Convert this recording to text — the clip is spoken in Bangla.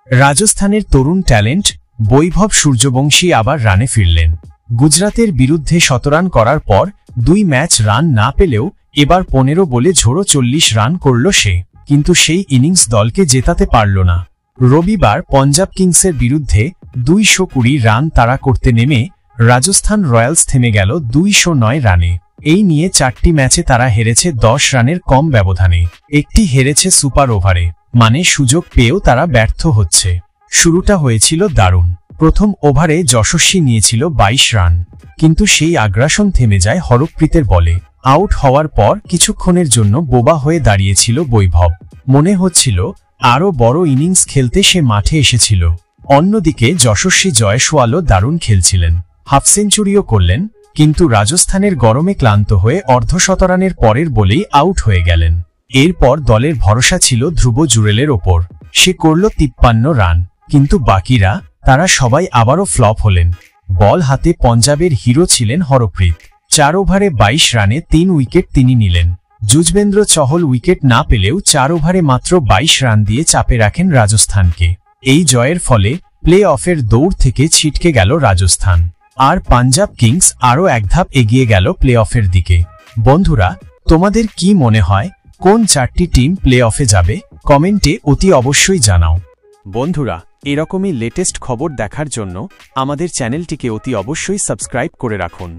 রাজস্থানের তরুণ ট্যালেন্ট বৈভব সূর্যবংশী আবার রানে ফিরলেন। গুজরাতের বিরুদ্ধে ১৭ রান করার পর ২ ম্যাচ রান না পেলেও এবার ১৫ বলে ঝোড়ো ৪০ রান করল সে, কিন্তু সেই ইনিংস দলকে জেতাতে পারল না। রবিবার পঞ্জাব কিংসের বিরুদ্ধে ২২০ রান তাড়া করতে নেমে রাজস্থান রয়্যালস থেমে গেল ২০৯ রানে। এই নিয়ে ৪টি ম্যাচে তারা হেরেছে ১০ রানের কম ব্যবধানে, একটি হেরেছে সুপার ওভারে, মানে সুযোগ পেয়েও তারা ব্যর্থ হচ্ছে। শুরুটা হয়েছিল দারুণ। প্রথম ওভারে যশস্বী নিয়েছিল ২২ রান, কিন্তু সেই আগ্রাসন থেমে যায় হরপ্রীতের বলে। আউট হওয়ার পর কিছুক্ষণের জন্য বোবা হয়ে দাঁড়িয়েছিল বৈভব। মনে হচ্ছিল আরও বড় ইনিংস খেলতে সে মাঠে এসেছিল। অন্যদিকে যশস্বী জয়সওয়ালও দারুণ খেলছিলেন, হাফ সেঞ্চুরিও করলেন, কিন্তু রাজস্থানের গরমে ক্লান্ত হয়ে অর্ধশতরানের পরের বলেই আউট হয়ে গেলেন। এরপর দলের ভরসা ছিল ধ্রুব জুরেলের ওপর। সে করল ৫৩ রান, কিন্তু বাকিরা, তারা সবাই আবারও ফ্লপ হলেন। বল হাতে পঞ্জাবের হিরো ছিলেন হরপ্রীত। ৪ ওভারে ২২ রানে ৩ উইকেট তিনি নিলেন। যুজবেন্দ্র চহল উইকেট না পেলেও ৪ ওভারে মাত্র ২২ রান দিয়ে চাপে রাখেন রাজস্থানকে। এই জয়ের ফলে প্লে অফের দৌড় থেকে ছিটকে গেল রাজস্থান, আর পাঞ্জাব কিংস আরও এক ধাপ এগিয়ে গেল প্লে অফের দিকে। বন্ধুরা, তোমাদের কি মনে হয় কোন ৪টি টিম প্লে অফে যাবে? কমেন্টে অতি অবশ্যই জানাও। বন্ধুরা, এরকমই লেটেস্ট খবর দেখার জন্য আমাদের চ্যানেলটিকে অতি অবশ্যই সাবস্ক্রাইব করে রাখুন।